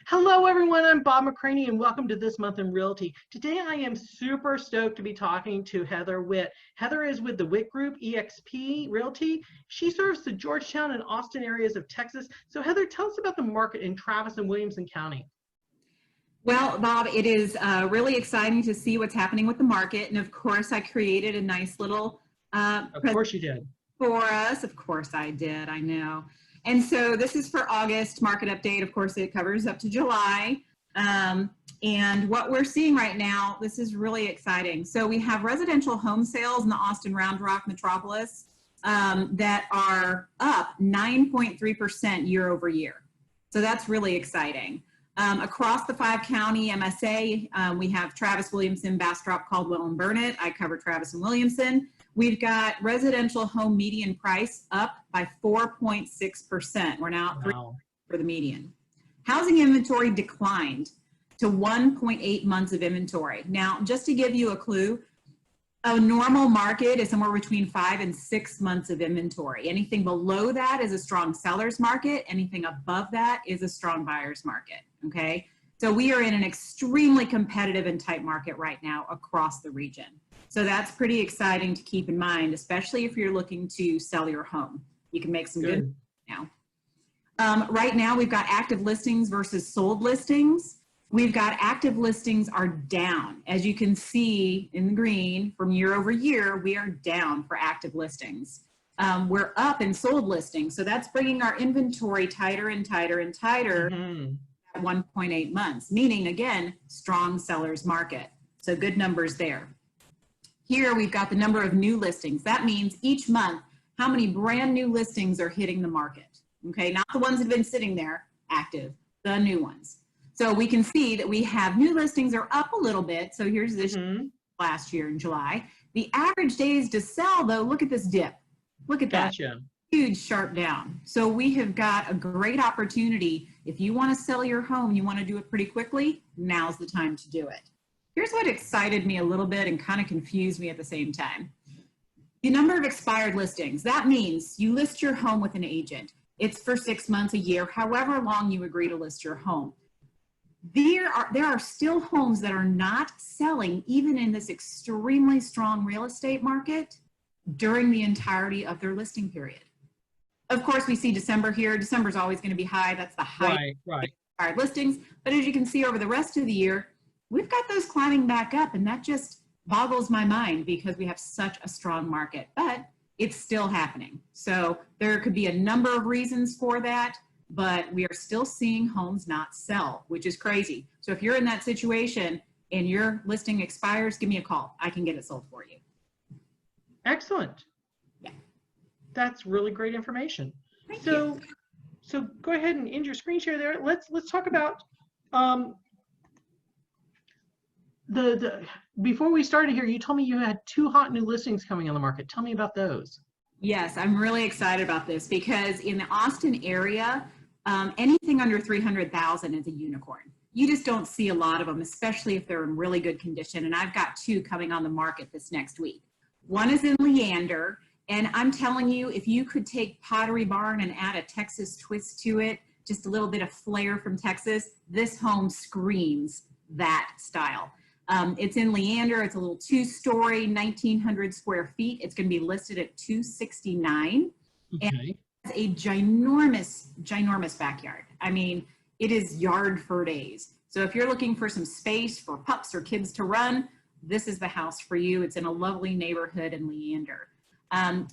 Hello, everyone. I'm Bob McCraney, and welcome to This Month in Realty. Today, I am super stoked to be talking to Heather Witte. Heather is with the Witte Group, EXP Realty. She serves the Georgetown and Austin areas of Texas. So, Heather, tell us about the market in Travis and Williamson County. Well, Bob, it is really exciting to see what's happening with the market. And of course, I created a nice little Of course you did. for us. Of course I did, I know. And so this is for August market update. Of course, it covers up to July. And what we're seeing right now, this is really exciting. So we have residential home sales in the Austin Round Rock metropolis that are up 9.3% year over year. So that's really exciting. Across the 5-county MSA, we have Travis, Williamson, Bastrop, Caldwell, and Burnett. I cover Travis and Williamson. We've got residential home median price up by 4.6%. We're now at 3 for the median. Housing inventory declined to 1.8 months of inventory. Now, just to give you a clue, a normal market is somewhere between 5 and 6 months of inventory. Anything below that is a strong seller's market. Anything above that is a strong buyer's market, okay? So we are in an extremely competitive and tight market right now across the region. So that's pretty exciting to keep in mind, especially if you're looking to sell your home. You can make some good now. Right now, we've got active listings versus sold listings. We've got active listings are down. As you can see in the green from year over year, we are down for active listings. We're up in sold listings. So that's bringing our inventory tighter and tighter and tighter at 1.8 months, meaning again, strong seller's market. So good numbers there. Here we've got the number of new listings. That means each month, how many brand new listings are hitting the market. Okay, not the ones that have been sitting there active, the new ones. So we can see that we have new listings are up a little bit. So here's this last year in July. The average days to sell though, look at this dip. Look at that. Huge sharp down. So we have got a great opportunity. If you want to sell your home, you want to do it pretty quickly, now's the time to do it. Here's what excited me a little bit and kind of confused me at the same time. The number of expired listings. That means you list your home with an agent. It's for 6 months, a year, however long you agree to list your home. There are still homes that are not selling even in this extremely strong real estate market during the entirety of their listing period. Of course, we see December here. December is always going to be high. That's the high expired listings. But as you can see over the rest of the year, we've got those climbing back up, and that just boggles my mind because we have such a strong market, but it's still happening. So there could be a number of reasons for that, but we are still seeing homes not sell, which is crazy. So if you're in that situation and your listing expires, give me a call. I can get it sold for you. Excellent. Yeah. That's really great information. Thank you. So go ahead and end your screen share there. Let's talk about before we started here, you told me you had 2 hot new listings coming on the market. Tell me about those. Yes, I'm really excited about this because in the Austin area, anything under 300,000 is a unicorn. You just don't see a lot of them, especially if they're in really good condition. And I've got 2 coming on the market this next week. One is in Leander, and I'm telling you, if you could take Pottery Barn and add a Texas twist to it, just a little bit of flair from Texas, this home screams that style. It's in Leander. It's a little 2-story, 1,900 square feet. It's going to be listed at $269. Okay. And it has a ginormous backyard. I mean, it is yard for days. So if you're looking for some space for pups or kids to run, this is the house for you. It's in a lovely neighborhood in Leander.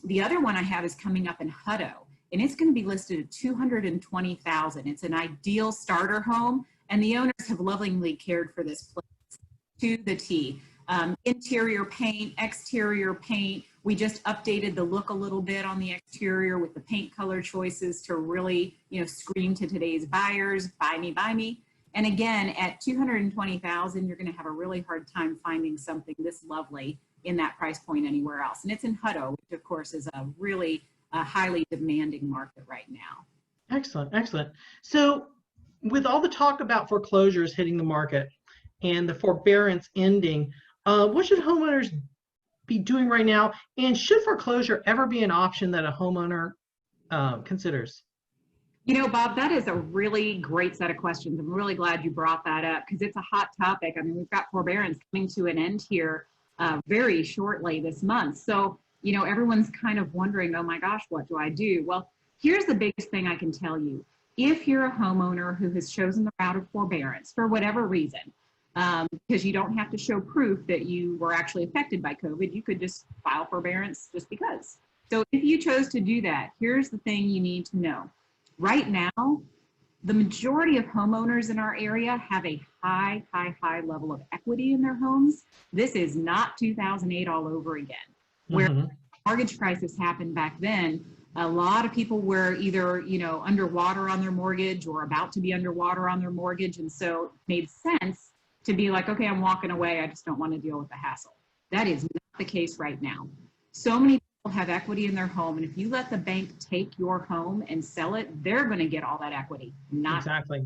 The other one I have is coming up in Hutto, and it's going to be listed at $220,000. It's an ideal starter home, and the owners have lovingly cared for this place to the T. Interior paint, exterior paint. We just updated the look a little bit on the exterior with the paint color choices to really, scream to today's buyers, buy me, buy me. And again, at $220,000, you're going to have a really hard time finding something this lovely in that price point anywhere else. And it's in Hutto, which of course is a really highly demanding market right now. Excellent, excellent. So with all the talk about foreclosures hitting the market, and the forbearance ending, what should homeowners be doing right now? And should foreclosure ever be an option that a homeowner considers? You know, Bob, that is a really great set of questions. I'm really glad you brought that up because it's a hot topic. I mean, we've got forbearance coming to an end here very shortly this month. So, you know, everyone's kind of wondering, oh my gosh, what do I do? Well, here's the biggest thing I can tell you. If you're a homeowner who has chosen the route of forbearance for whatever reason, because you don't have to show proof that you were actually affected by COVID, you could just file forbearance just because. So if you chose to do that, here's the thing you need to know. Right now, the majority of homeowners in our area have a high level of equity in their homes. This is not 2008 all over again, where the mortgage crisis happened back then. A lot of people were either, you know, underwater on their mortgage or about to be underwater on their mortgage. And so it made sense to be like, okay, I'm walking away. I just don't want to deal with the hassle. That is not the case right now. So many people have equity in their home. And if you let the bank take your home and sell it, they're going to get all that equity. Not exactly.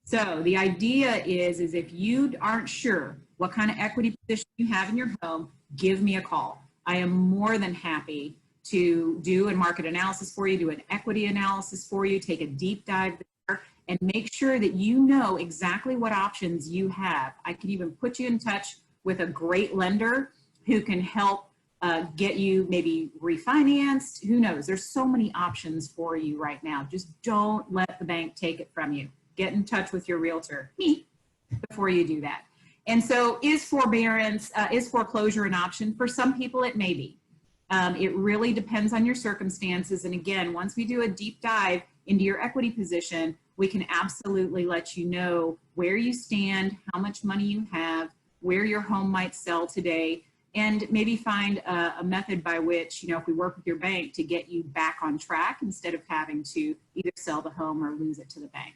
So the idea is if you aren't sure what kind of equity position you have in your home, give me a call. I am more than happy to do a market analysis for you, do an equity analysis for you, take a deep dive there, and make sure that you know exactly what options you have. I can even put you in touch with a great lender who can help get you maybe refinanced. Who knows? There's so many options for you right now. Just don't let the bank take it from you. Get in touch with your realtor, me, before you do that. And so is forbearance, is foreclosure an option? For some people, it may be. It really depends on your circumstances. And again, once we do a deep dive into your equity position, we can absolutely let you know where you stand, how much money you have, where your home might sell today, and maybe find a method by which, you know, if we work with your bank to get you back on track instead of having to either sell the home or lose it to the bank.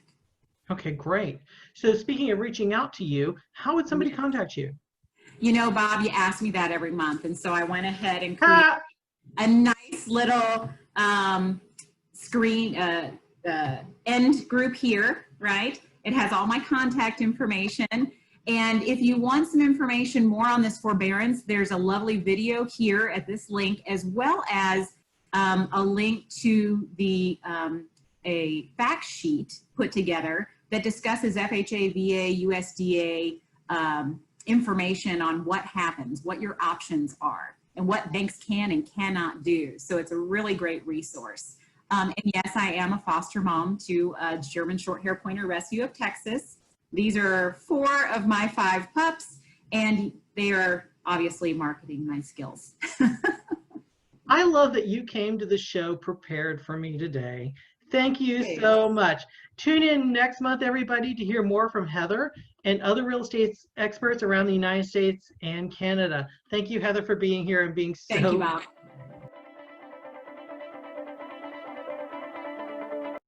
Okay, great. So speaking of reaching out to you, how would somebody contact you? You know, Bob, you ask me that every month. And so I went ahead and created a nice little screen end group here, right? It has all my contact information. And if you want some information more on this forbearance, there's a lovely video here at this link, as well as a link to the a fact sheet put together that discusses FHA, VA, USDA information on what happens, what your options are, and what banks can and cannot do. So it's a really great resource. And yes, I am a foster mom to a German Shorthair Pointer Rescue of Texas. These are 4 of my 5 pups, and they are obviously marketing my skills. I love that you came to the show prepared for me today. Thank you so much. Tune in next month, everybody, to hear more from Heather and other real estate experts around the United States and Canada. Thank you, Heather, for being here and being so